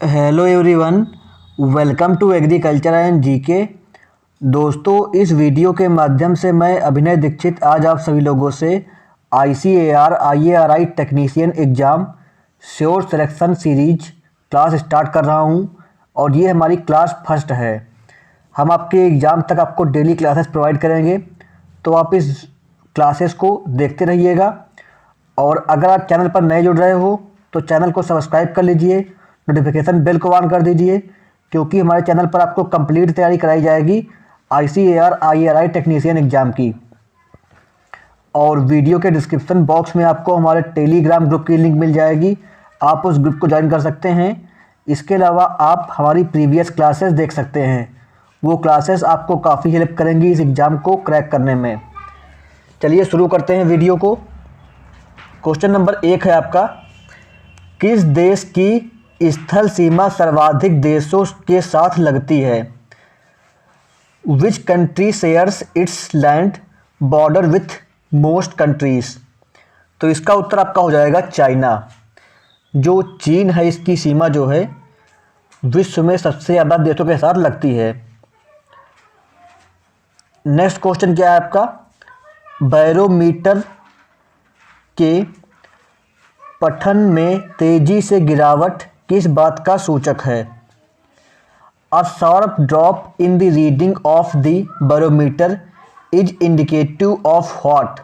Hello everyone, welcome to agriculture and GK. दोस्तों, इस video के माध्यम से मैं अभिनय दीक्षित आज आप सभी लोगों से ICAR IARI technician exam sure selection series class start कर रहा हूं और ये हमारी क्लास फर्स्ट है। हम आपके एग्ज़ाम तक आपको डेली क्लासेस प्रोवाइड करेंगे, तो आप इस क्लासेस को देखते रहिएगा। और अगर आप चैनल पर नए जुड़ रहे हो तो चैनल को सब्सक्राइब कर लीजिए, नोटिफिकेशन बेल को ऑन कर दीजिए, क्योंकि हमारे चैनल पर आपको कंप्लीट तैयारी कराई जाएगी ICAR IARI टेक्नीशियन एग्ज़ाम की। और वीडियो के डिस्क्रिप्शन बॉक्स में आपको हमारे टेलीग्राम ग्रुप की लिंक मिल जाएगी, आप उस ग्रुप को ज्वाइन कर सकते हैं। इसके अलावा आप हमारी प्रीवियस क्लासेस देख सकते हैं, वो क्लासेस आपको काफ़ी हेल्प करेंगी इस एग्ज़ाम को क्रैक करने में। चलिए शुरू करते हैं वीडियो को। क्वेश्चन नंबर 1 है आपका, किस देश की स्थल सीमा सर्वाधिक देशों के साथ लगती है? Which country shares it's land border with most countries? तो इसका उत्तर आपका हो जाएगा चाइना। जो चीन है, इसकी सीमा जो है विश्व में सबसे ज़्यादा देशों के साथ लगती है। नेक्स्ट क्वेश्चन क्या है आपका, बैरोमीटर के पठन में तेजी से गिरावट किस बात का सूचक है? A sharp drop in the reading of the barometer is indicative of what?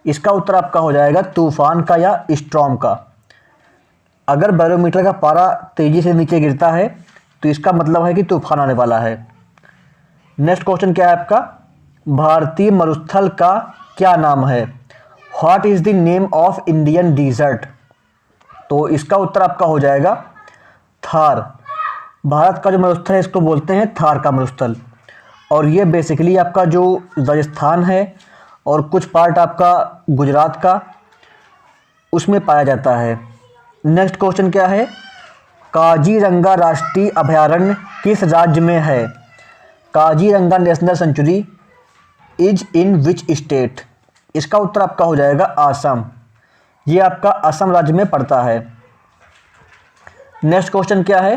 इसका उत्तर आपका हो जाएगा तूफान का या स्टॉर्म का। अगर बैरोमीटर का पारा तेजी से नीचे गिरता है तो इसका मतलब है कि तूफान आने वाला है। नेक्स्ट क्वेश्चन क्या है आपका, भारतीय मरुस्थल का क्या नाम है? What is the name of Indian desert? तो इसका उत्तर आपका हो जाएगा थार। भारत का जो मरुस्थल है इसको बोलते हैं थार का मरुस्थल, और ये बेसिकली आपका जो राजस्थान है और कुछ पार्ट आपका गुजरात का, उसमें पाया जाता है। नेक्स्ट क्वेश्चन क्या है, काजीरंगा राष्ट्रीय अभयारण्य किस राज्य में है? Kaziranga national sanctuary is in which state? इसका उत्तर आपका हो जाएगा असम। ये आपका असम राज्य में पड़ता है। नेक्स्ट क्वेश्चन क्या है,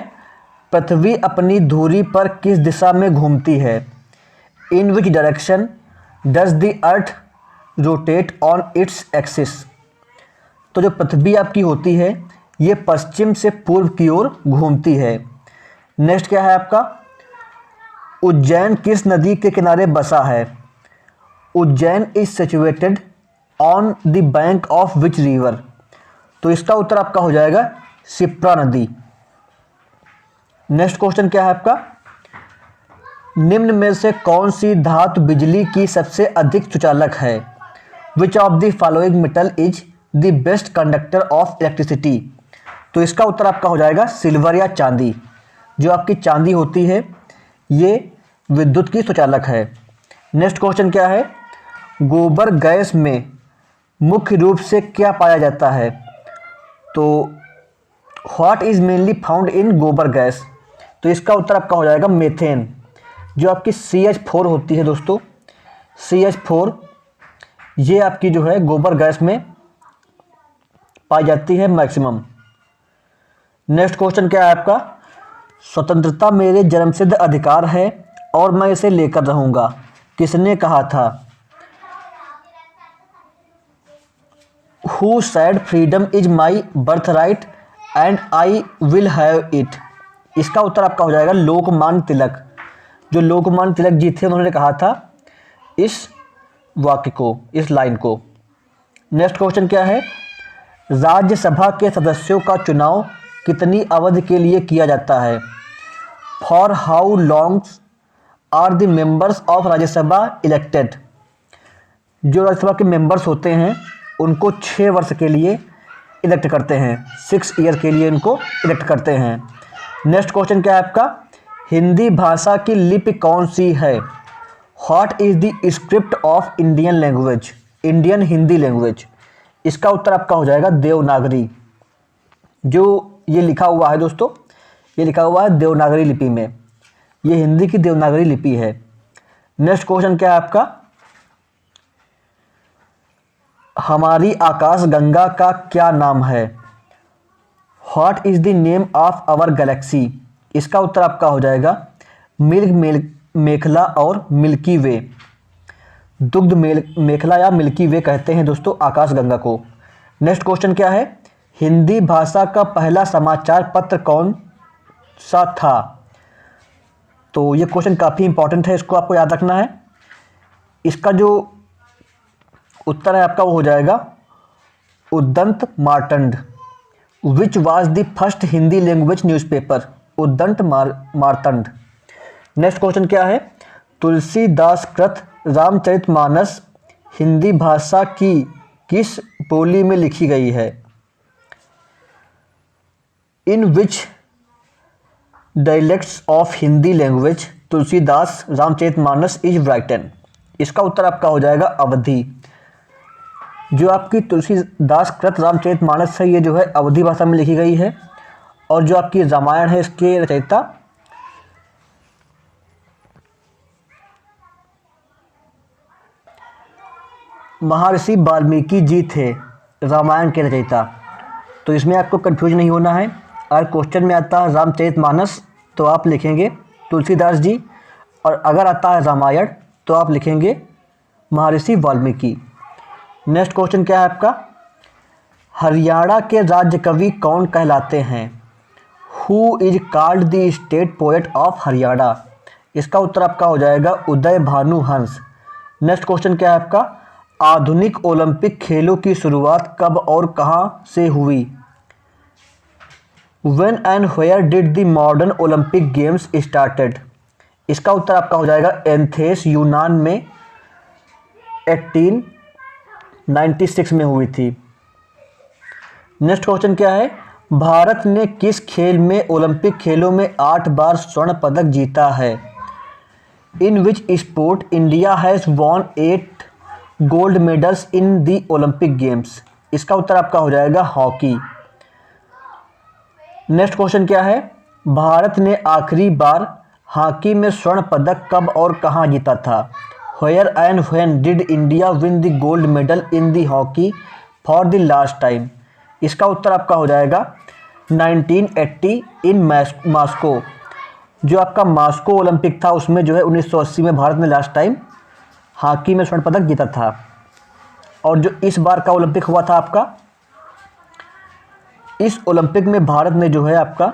पृथ्वी अपनी धुरी पर किस दिशा में घूमती है? In which direction does the earth rotate on its axis? तो जो पृथ्वी आपकी होती है ये पश्चिम से पूर्व की ओर घूमती है। नेक्स्ट क्या है आपका, उज्जैन किस नदी के किनारे बसा है? Ujjain is situated on the bank of which river? तो इसका उत्तर आपका हो जाएगा शिप्रा नदी। नेक्स्ट क्वेश्चन क्या है आपका, निम्न में से कौन सी धातु बिजली की सबसे अधिक सुचालक है? Which of the following metal is the best conductor of electricity? तो इसका उत्तर आपका हो जाएगा सिल्वर या चांदी। जो आपकी चांदी होती है ये विद्युत की सुचालक है। नेक्स्ट क्वेश्चन क्या है, गोबर गैस में मुख्य रूप से क्या पाया जाता है? तो what is mainly found in गोबर गैस? तो इसका उत्तर आपका हो जाएगा मेथेन। जो आपकी CH4 होती है दोस्तों, CH4 ये आपकी जो है गोबर गैस में पाई जाती है मैक्सिमम। नेक्स्ट क्वेश्चन क्या है आपका, स्वतंत्रता मेरे जन्मसिद्ध अधिकार है और मैं इसे लेकर रहूंगा, किसने कहा था? Who said freedom is my birthright and I will have it? इसका उत्तर आपका हो जाएगा लोकमान्य तिलक। जो लोकमान्य तिलक जी थे उन्होंने कहा था इस वाक्य को, इस लाइन को। नेक्स्ट क्वेश्चन क्या है, राज्यसभा के सदस्यों का चुनाव कितनी अवधि के लिए किया जाता है? For how long are the members of Rajya Sabha elected? जो राज्यसभा के मेंबर्स होते हैं उनको 6 वर्ष के लिए इलेक्ट करते हैं, 6 ईयर के लिए इनको इलेक्ट करते हैं। नेक्स्ट क्वेश्चन क्या है आपका, हिंदी भाषा की लिपि कौन सी है? What is the script of Indian language? Indian Hindi language? इसका उत्तर आपका हो जाएगा देवनागरी। जो ये लिखा हुआ है दोस्तों, ये लिखा हुआ है देवनागरी लिपि में, ये हिंदी की देवनागरी लिपि है। नेक्स्ट क्वेश्चन क्या है आपका, हमारी आकाशगंगा का क्या नाम है? What is the name of our galaxy? इसका उत्तर आपका हो जाएगा मेखला और मिल्की वे। दुग्ध मेखला या मिल्की वे कहते हैं दोस्तों आकाशगंगा को। नेक्स्ट क्वेश्चन क्या है? हिंदी भाषा का पहला समाचार पत्र कौन सा था? तो ये क्वेश्चन काफ़ी इंपॉर्टेंट है, इसको आपको याद रखना है। इसका जो उत्तर है आपका वो हो जाएगा Udant Martand. Which was the first Hindi language newspaper? Udant Martand. Next question क्या है? तुलसीदास कृत रामचरितमानस हिंदी भाषा की किस बोली में लिखी गई है? In which dialects of Hindi language Tulsidas Ramcharitmanas is written? इसका उत्तर आपका हो जाएगा अवधी। जो आपकी तुलसीदास कृत रामचरितमानस है ये जो है अवधी भाषा में लिखी गई है, और जो आपकी रामायण है इसके रचयिता महर्षि वाल्मीकि जी थे, रामायण के रचयिता। तो इसमें आपको कंफ्यूज नहीं होना है। अगर क्वेश्चन में आता है रामचरितमानस तो आप लिखेंगे तुलसीदास जी, और अगर आता है रामायण तो आप लिखेंगे महर्षि वाल्मीकि। नेक्स्ट क्वेश्चन क्या है आपका? हरियाणा के राज्य कवि कौन कहलाते हैं? Who is called the state poet of Haryana? इसका उत्तर आपका हो जाएगा उदय भानु हंस। नेक्स्ट क्वेश्चन क्या है आपका? आधुनिक ओलंपिक खेलों की शुरुआत कब और कहां से हुई? When and where did the modern Olympic Games started? इसका उत्तर आपका हो जाएगा एथेंस यूनान में 1896 में हुई थी। नेक्स्ट क्वेश्चन क्या है? भारत ने किस खेल में ओलंपिक खेलों में 8 बार स्वर्ण पदक जीता है? In which sport India has won 8 gold medals in the Olympic games? इसका उत्तर आपका हो जाएगा हॉकी। नेक्स्ट क्वेश्चन क्या है? भारत ने आखिरी बार हॉकी में स्वर्ण पदक कब और कहां जीता था? Where and when did India win the gold medal in the hockey for the last time? इसका उत्तर आपका हो जाएगा 1980 इन मॉस्को। जो आपका मॉस्को ओलंपिक था उसमें जो है 1980 में भारत ने लास्ट टाइम हॉकी में स्वर्ण पदक जीता था। और जो इस बार का ओलंपिक हुआ था आपका, इस ओलंपिक में भारत ने जो है आपका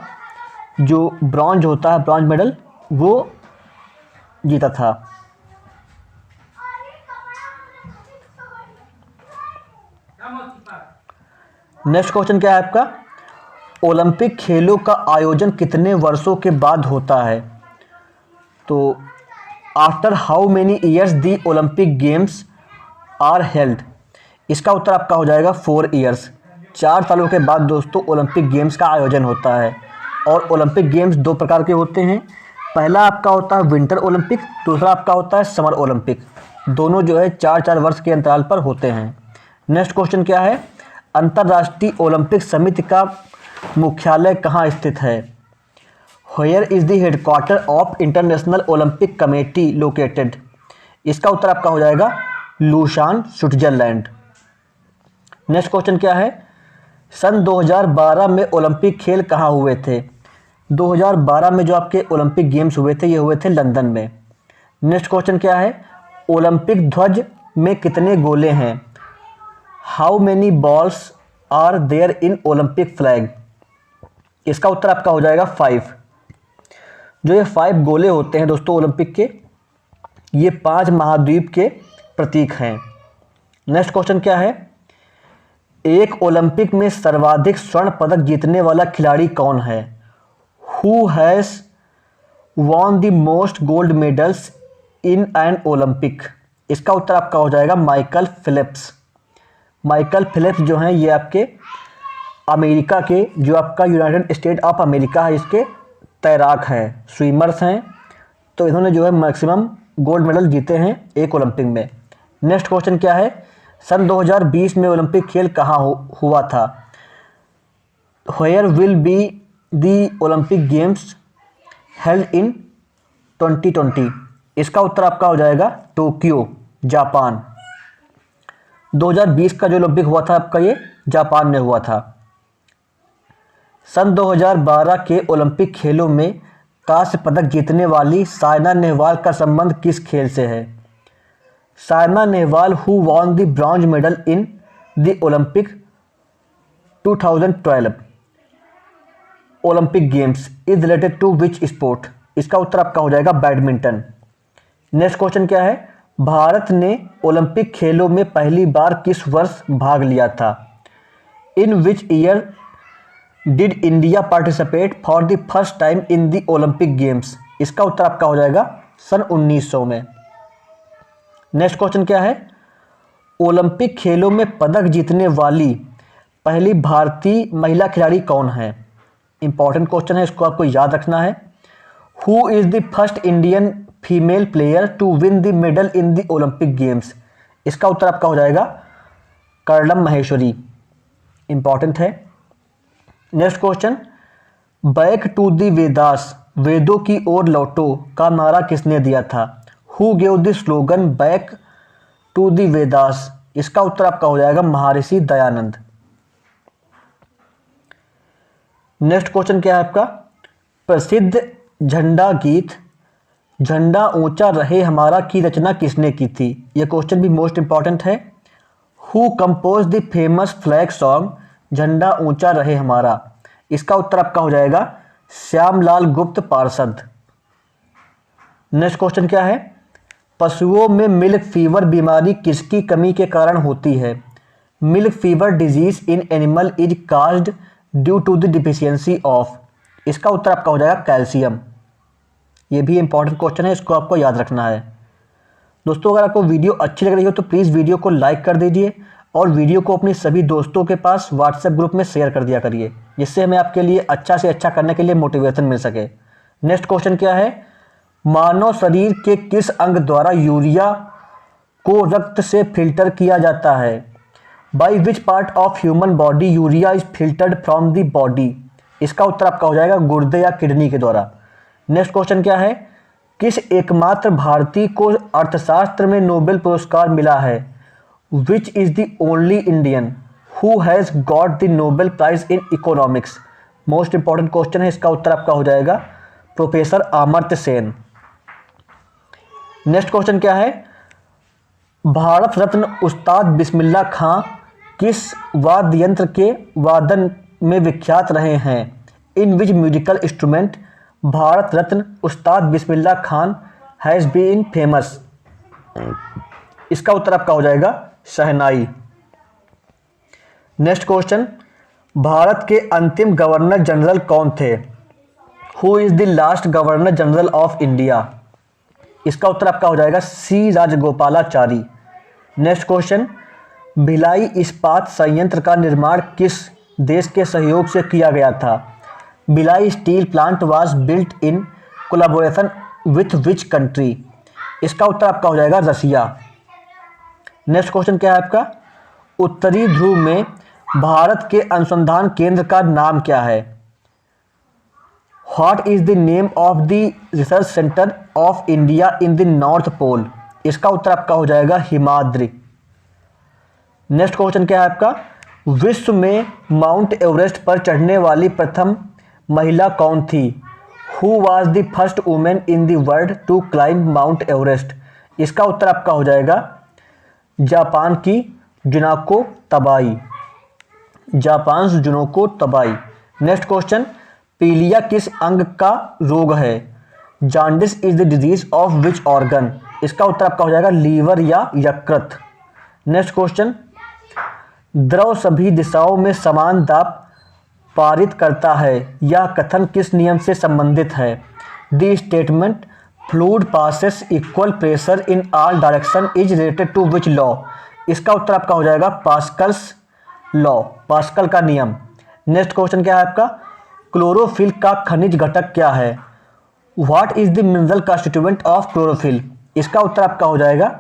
जो ब्रॉन्ज होता है, ब्रॉन्ज मेडल, वो जीता था। नेक्स्ट क्वेश्चन क्या है आपका? ओलंपिक खेलों का आयोजन कितने वर्षों के बाद होता है? तो after how many years the Olympic games are held? इसका उत्तर आपका हो जाएगा 4 ईयर्स। 4 सालों के बाद दोस्तों ओलंपिक गेम्स का आयोजन होता है। और ओलंपिक गेम्स 2 प्रकार के होते हैं। पहला आपका होता है विंटर ओलंपिक, दूसरा आपका होता है समर ओलंपिक। दोनों जो है 4-4 वर्ष के अंतराल पर होते हैं। नेक्स्ट क्वेश्चन क्या है? अंतर्राष्ट्रीय ओलंपिक समिति का मुख्यालय कहाँ स्थित है? Where is the headquarter of International Olympic Committee located? इसका उत्तर आपका हो जाएगा लूसान, स्विट्जरलैंड। नेक्स्ट क्वेश्चन क्या है? सन 2012 में ओलंपिक खेल कहाँ हुए थे? 2012 में जो आपके ओलंपिक गेम्स हुए थे ये हुए थे लंदन में। नेक्स्ट क्वेश्चन क्या है? ओलंपिक ध्वज में कितने गोले हैं? How many balls are there in Olympic flag? इसका उत्तर आपका हो जाएगा 5। जो ये 5 गोले होते हैं दोस्तों ओलंपिक के, ये 5 महाद्वीप के प्रतीक हैं। नेक्स्ट क्वेश्चन क्या है? एक ओलंपिक में सर्वाधिक स्वर्ण पदक जीतने वाला खिलाड़ी कौन है? Who has won the most gold medals in an Olympic? इसका उत्तर आपका हो जाएगा माइकल फिलिप्स। माइकल फिलिप्स जो हैं ये आपके अमेरिका के, जो आपका यूनाइटेड स्टेट ऑफ अमेरिका है, इसके तैराक हैं, स्विमर्स हैं। तो इन्होंने जो है मैक्सिमम गोल्ड मेडल जीते हैं एक ओलंपिक में। नेक्स्ट क्वेश्चन क्या है? सन 2020 में ओलंपिक खेल कहाँ हुआ था? Where will be the Olympic games held in 2020? इसका उत्तर आपका हो जाएगा टोक्यो, जापान। 2020 का जो ओलंपिक हुआ था आपका ये जापान में हुआ था। सन 2012 के ओलंपिक खेलों में कांस्य पदक जीतने वाली साइना नेहवाल का संबंध किस खेल से है? Saina Nehwal who won the bronze medal in the Olympic 2012 Olympic games is related to which sport? इसका उत्तर आपका हो जाएगा बैडमिंटन। नेक्स्ट क्वेश्चन क्या है? भारत ने ओलंपिक खेलों में पहली बार किस वर्ष भाग लिया था? In which year did India participate for the first time in the Olympic games? इसका उत्तर आपका हो जाएगा सन 1900 में। नेक्स्ट क्वेश्चन क्या है? ओलंपिक खेलों में पदक जीतने वाली पहली भारतीय महिला खिलाड़ी कौन है? इंपॉर्टेंट क्वेश्चन है, इसको आपको याद रखना है। Who is the first Indian female player to win the medal in the Olympic games? इसका उत्तर आपका हो जाएगा कर्णम माहेश्वरी। इंपॉर्टेंट है। Next question, back to the Vedas, वेदों की ओर लौटो का नारा किसने दिया था? Who gave the slogan back to the Vedas? इसका उत्तर आपका हो जाएगा महर्षि दयानंद। नेक्स्ट क्वेश्चन क्या है आपका? प्रसिद्ध झंडा गीत झंडा ऊंचा रहे हमारा की रचना किसने की थी? यह क्वेश्चन भी मोस्ट इंपॉर्टेंट है। Who compose the famous flag song झंडा ऊंचा रहे हमारा? इसका उत्तर आपका हो जाएगा श्यामलाल गुप्त पार्षद। नेक्स्ट क्वेश्चन क्या है? पशुओं में मिल्क फीवर बीमारी किसकी कमी के कारण होती है? Milk fever disease in animal is caused due to the deficiency of? इसका उत्तर आपका हो जाएगा कैल्शियम। ये भी इंपॉर्टेंट क्वेश्चन है, इसको आपको याद रखना है। दोस्तों, अगर आपको वीडियो अच्छी लग रही हो तो प्लीज़ वीडियो को लाइक कर दीजिए और वीडियो को अपने सभी दोस्तों के पास व्हाट्सएप ग्रुप में शेयर कर दिया करिए, जिससे हमें आपके लिए अच्छा से अच्छा करने के लिए मोटिवेशन मिल सके। नेक्स्ट क्वेश्चन क्या है? मानव शरीर के किस अंग द्वारा यूरिया को रक्त से फिल्टर किया जाता है? By which part of human body urea is filtered from the body? इसका उत्तर आपका हो जाएगा गुर्दे या किडनी के द्वारा। नेक्स्ट क्वेश्चन क्या है? किस एकमात्र भारतीय को अर्थशास्त्र में नोबेल पुरस्कार मिला है? Which is the only Indian who has got the Nobel prize in economics? Most important question है, इसका उत्तर आपका हो जाएगा professor Amartya Sen. Next question क्या है? भारत रत्न उस्ताद बिस्मिल्लाह खां किस वाद्य यंत्र के वादन में विख्यात रहे हैं? इन विच musical instrument Bharat Ratna Ustad Bismillah Khan has been famous? इसका उत्तर आपका हो जाएगा शहनाई। नेक्स्ट क्वेश्चन, भारत के अंतिम गवर्नर जनरल कौन थे? Who is the last governor general of India? इसका उत्तर आपका हो जाएगा सी राजगोपालाचारी। नेक्स्ट क्वेश्चन, भिलाई इस्पात संयंत्र का निर्माण किस देश के सहयोग से किया गया था? Bhilai steel plant was built in collaboration with which country? इसका उत्तर आपका हो जाएगा रसिया। नेक्स्ट क्वेश्चन क्या है आपका? उत्तरी ध्रुव में भारत के अनुसंधान केंद्र का नाम क्या है? What is the name of the research centre of India in the North Pole? इसका उत्तर आपका हो जाएगा हिमाद्री। नेक्स्ट क्वेश्चन क्या है आपका? विश्व में माउंट एवरेस्ट पर चढ़ने वाली प्रथम महिला कौन थी? Who was the first women in the world to climb Mount Everest? इसका उत्तर आपका हो जाएगा जापान की Junko Tabei. Japan Junko Tabei. Next question, पीलिया किस अंग का रोग है? Jaundice is the disease of which organ? इसका उत्तर आपका हो जाएगा लीवर या यकृत। नेक्स्ट क्वेश्चन, द्रव सभी दिशाओं में समान दाब पारित करता है, यह कथन किस नियम से संबंधित है? The statement fluid passes equal pressure in all direction is related to which law? इसका उत्तर आपका हो जाएगा पास्कल्स लॉ, पास्कल का नियम। नेक्स्ट क्वेश्चन क्या है आपका? क्लोरोफिल का खनिज घटक क्या है? What is the mineral constituent of chlorophyll? इसका उत्तर आपका हो जाएगा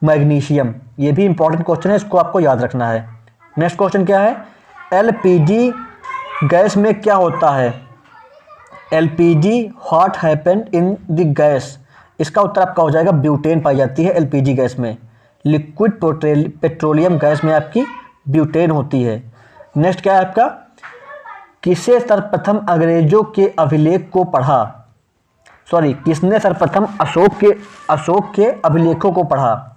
मैग्नीशियम। ये भी इंपॉर्टेंट क्वेश्चन है, इसको आपको याद रखना है। नेक्स्ट क्वेश्चन क्या है? एलपीजी गैस में क्या होता है? LPG what happened in the gas? इसका उत्तर आपका हो जाएगा ब्यूटेन पाई जाती है एलपीजी गैस में। लिक्विड पेट्रोलियम गैस में आपकी ब्यूटेन होती है। नेक्स्ट क्या है आपका? किसे सर्वप्रथम अंग्रेजों के अभिलेख को पढ़ा? किसने सर्वप्रथम अशोक के अभिलेखों को पढ़ा?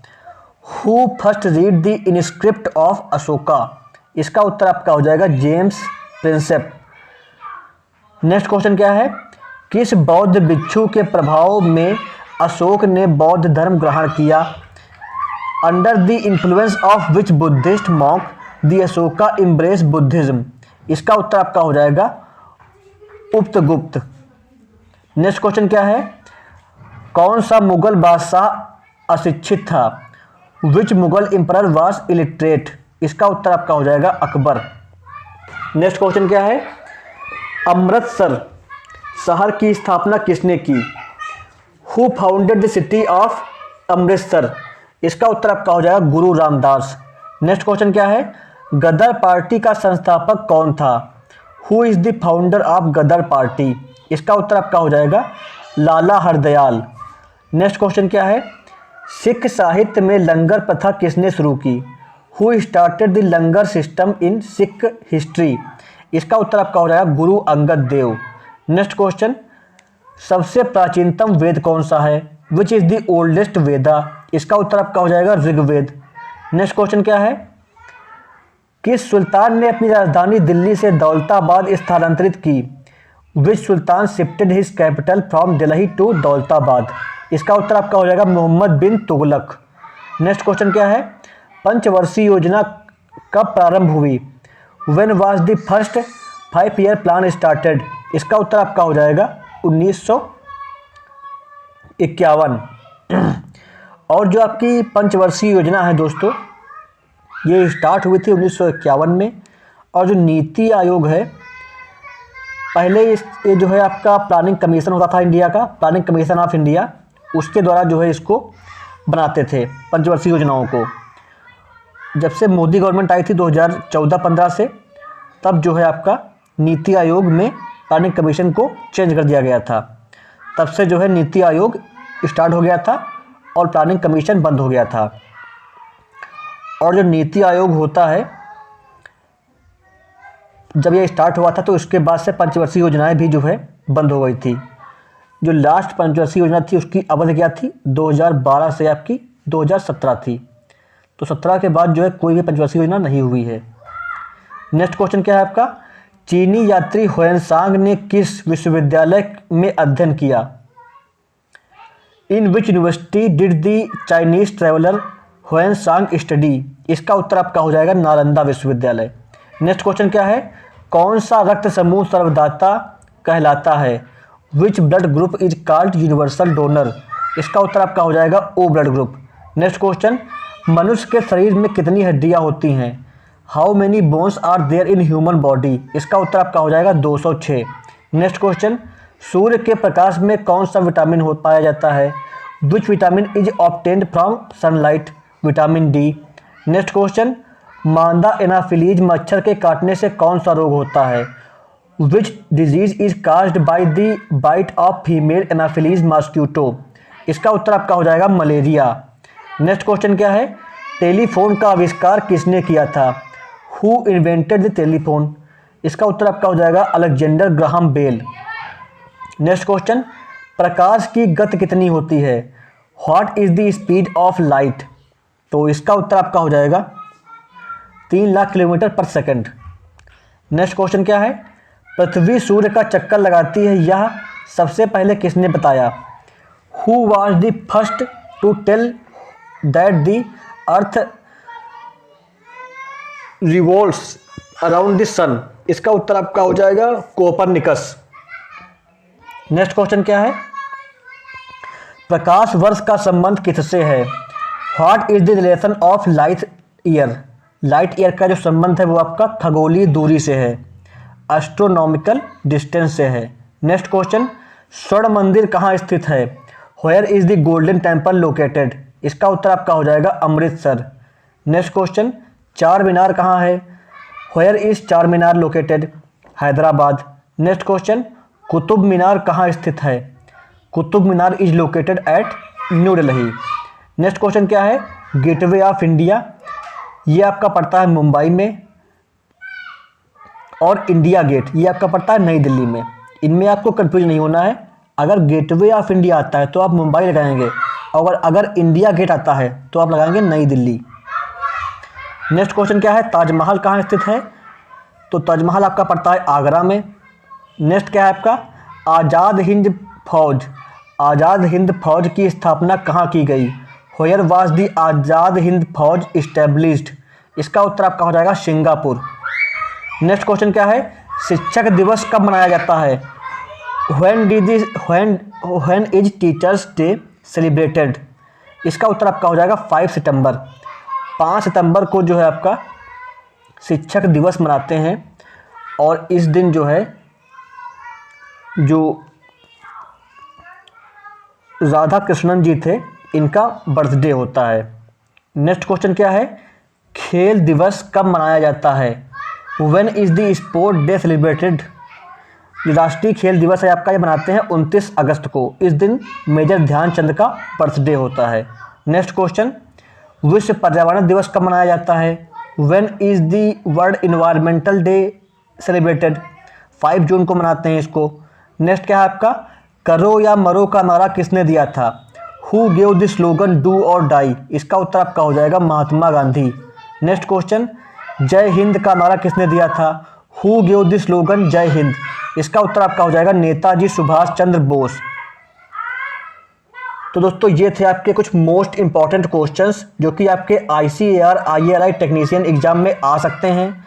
Who first read the InScript of Ashoka? इसका उत्तर आपका हो जाएगा जेम्स प्रिंसेप। नेक्स्ट क्वेश्चन क्या है? किस बौद्ध भिक्षु के प्रभाव में अशोक ने बौद्ध धर्म ग्रहण किया? Under the influence of which Buddhist monk the Ashoka embrace Buddhism? इसका उत्तर आपका हो जाएगा उपतगुप्त। नेक्स्ट क्वेश्चन क्या है? कौन सा मुगल बादशाह अशिक्षित था? विच मुगल एम्परर वाज इलिटरेट? इसका उत्तर आपका हो जाएगा अकबर। नेक्स्ट क्वेश्चन क्या है? अमृतसर शहर की स्थापना किसने की? Who founded the city of Amritsar? इसका उत्तर आपका हो जाएगा गुरु रामदास। नेक्स्ट क्वेश्चन क्या है? गदर पार्टी का संस्थापक कौन था? Who is the founder of Ghadar Party? इसका उत्तर आपका हो जाएगा लाला हरदयाल। नेक्स्ट क्वेश्चन क्या है? सिख साहित्य में लंगर प्रथा किसने शुरू की? Who started the langar system in Sikh history? इसका उत्तर आपका हो जाएगा गुरु अंगद देव। नेक्स्ट क्वेश्चन, सबसे प्राचीनतम वेद कौन सा है? विच इज द ओल्डेस्ट वेदा? इसका उत्तर आपका हो जाएगा ऋग्वेद। नेक्स्ट क्वेश्चन क्या है? किस सुल्तान ने अपनी राजधानी दिल्ली से दौलताबाद स्थानांतरित की? Which sultan shifted his capital from Delhi to Daulatabad? इसका उत्तर आपका हो जाएगा मोहम्मद बिन तुगलक। नेक्स्ट क्वेश्चन क्या है? पंचवर्षीय योजना कब प्रारंभ हुई? When was the first 5-year plan started? इसका उत्तर आपका हो जाएगा 1951। और जो आपकी पंचवर्षीय योजना है दोस्तों, ये स्टार्ट हुई थी 1951 में। और जो नीति आयोग है, पहले ये जो है आपका प्लानिंग कमीशन होता था इंडिया का, प्लानिंग कमीशन ऑफ इंडिया, उसके द्वारा जो है इसको बनाते थे पंचवर्षीय योजनाओं को। जब से मोदी गवर्नमेंट आई थी 2014-15 से, तब जो है आपका नीति आयोग में प्लानिंग कमीशन को चेंज कर दिया गया था। तब से जो है नीति आयोग स्टार्ट हो गया था और प्लानिंग कमीशन बंद हो गया था। और जो नीति आयोग होता है, जब ये स्टार्ट हुआ था तो उसके बाद से पंचवर्षीय योजनाएं भी जो है बंद हो गई थी। जो लास्ट पंचवर्षीय योजना थी उसकी अवधि क्या थी? 2012 से आपकी 2017 थी। तो 17 के बाद जो है कोई भी पंचवर्षीय योजना नहीं हुई है। नेक्स्ट क्वेश्चन क्या है आपका? चीनी यात्री ह्वेनसांग ने किस विश्वविद्यालय में अध्ययन किया? In which university did the Chinese traveller Xuanzang study? इसका उत्तर आपका हो जाएगा नालंदा विश्वविद्यालय। नेक्स्ट क्वेश्चन क्या है? कौन सा रक्त समूह सर्वदाता कहलाता है? Which blood group is called universal donor? इसका उत्तर आपका हो जाएगा O blood group. Next question, मनुष्य के शरीर में कितनी हड्डियां होती हैं? How many bones are there in human body? इसका उत्तर आपका हो जाएगा 206। नेक्स्ट क्वेश्चन, सूर्य के प्रकाश में कौन सा विटामिन हो पाया जाता है? Which vitamin is obtained from sunlight? Vitamin D. Next question, मादा एनाफिलीज मच्छर के काटने से कौन सा रोग होता है? Which disease is caused by the bite of female anopheles mosquito? इसका उत्तर आपका हो जाएगा मलेरिया। नेक्स्ट क्वेश्चन क्या है? टेलीफोन का आविष्कार किसने किया था? Who invented the telephone? इसका उत्तर आपका हो जाएगा Alexander Graham Bell. Next question, प्रकाश की गति कितनी होती है? What is the speed of light? तो इसका उत्तर आपका हो जाएगा 3 lakh kilometre per second. Next question क्या है? पृथ्वी सूर्य का चक्कर लगाती है, यह सबसे पहले किसने बताया? Who was the first to tell that the earth revolves around the sun? इसका उत्तर आपका हो जाएगा कोपरनिकस। नेक्स्ट क्वेश्चन क्या है? प्रकाश वर्ष का संबंध किससे है? What is the relation of light year? Light year का जो संबंध है वो आपका खगोलीय दूरी से है, एस्ट्रोनॉमिकल डिस्टेंस से है। नेक्स्ट क्वेश्चन, स्वर्ण मंदिर कहाँ स्थित है? Where is the Golden Temple located? इसका उत्तर आपका हो जाएगा अमृतसर। नेक्स्ट क्वेश्चन, चार मीनार कहाँ है? Where is Char Minar located? Hyderabad. Next question, Qutub Minar कहाँ स्थित है? Qutub Minar is located at New Delhi. Next question क्या है? गेटवे ऑफ इंडिया, ये आपका पड़ता है मुंबई में। और इंडिया गेट, ये आपका पड़ता है नई दिल्ली में। इनमें आपको कंफ्यूज नहीं होना है। अगर गेटवे ऑफ इंडिया आता है तो आप मुंबई लगाएंगे, और अगर इंडिया गेट आता है तो आप लगाएंगे नई दिल्ली। नेक्स्ट क्वेश्चन क्या है, ताजमहल कहाँ स्थित है? तो ताजमहल आपका पड़ता है आगरा में। नेक्स्ट क्या है आपका, आज़ाद हिंद फौज, आज़ाद हिंद फौज की स्थापना कहाँ की गई? Where was the Azad Hind फौज इस्टेब्लिश्ड? इसका उत्तर आपका हो जाएगा सिंगापुर। नेक्स्ट क्वेश्चन क्या है, शिक्षक दिवस कब मनाया जाता है? When is teachers day celebrated? इसका उत्तर आपका हो जाएगा 5 सितंबर। 5 सितंबर को जो है आपका शिक्षक दिवस मनाते हैं, और इस दिन जो है जो राधा कृष्णन जी थे, इनका बर्थडे होता है। नेक्स्ट क्वेश्चन क्या है, खेल दिवस कब मनाया जाता है? When is the sport day celebrated? राष्ट्रीय खेल दिवस है आपका, ये मनाते हैं 29 अगस्त को। इस दिन मेजर ध्यानचंद का बर्थडे होता है। नेक्स्ट क्वेश्चन, विश्व पर्यावरण दिवस कब मनाया जाता है? When is the world environmental day celebrated? 5 जून को मनाते हैं इसको। नेक्स्ट क्या है आपका, करो या मरो का नारा किसने दिया था? Who gave the slogan do और डाई? इसका उत्तर आपका हो जाएगा महात्मा गांधी। नेक्स्ट क्वेश्चन, जय हिंद का नारा किसने दिया था? हु गेव द स्लोगन जय हिंद? इसका उत्तर आपका हो जाएगा नेताजी सुभाष चंद्र बोस। तो दोस्तों ये थे आपके कुछ मोस्ट इंपॉर्टेंट क्वेश्चंस जो कि आपके ICAR IARI टेक्नीशियन एग्जाम में आ सकते हैं।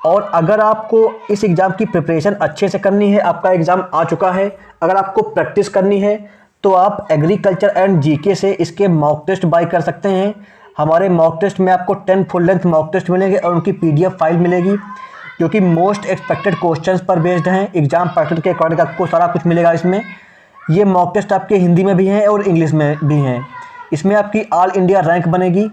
और अगर आपको इस एग्ज़ाम की प्रिपरेशन अच्छे से करनी है, आपका एग्ज़ाम आ चुका है, अगर आपको प्रैक्टिस करनी है तो आप एग्रीकल्चर एंड GK से इसके मॉक टेस्ट बाय कर सकते हैं। हमारे मॉक टेस्ट में आपको 10 फुल लेंथ मॉक टेस्ट मिलेंगे और उनकी PDF फाइल मिलेगी, जो कि मोस्ट एक्सपेक्टेड क्वेश्चंस पर बेस्ड हैं। एग्जाम पैटर्न के अकॉर्डिंग आपको सारा कुछ मिलेगा इसमें। ये मॉक टेस्ट आपके हिंदी में भी हैं और इंग्लिश में भी हैं। इसमें आपकी ऑल इंडिया रैंक बनेगी,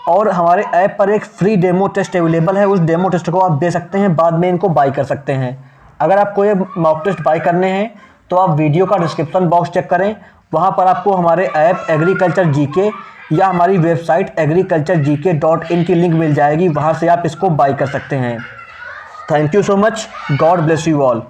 और हमारे ऐप पर एक फ्री डेमो टेस्ट अवेलेबल है, उस डेमो टेस्ट को आप दे सकते हैं, बाद में इनको बाय कर सकते हैं। अगर आपको ये मॉक टेस्ट बाय करने हैं तो आप वीडियो का डिस्क्रिप्शन बॉक्स चेक करें, वहाँ पर आपको हमारे ऐप एग्रीकल्चर GK या हमारी वेबसाइट agriculturegk.in की लिंक मिल जाएगी, वहाँ से आप इसको बाय कर सकते हैं। Thank you so much, God bless you all.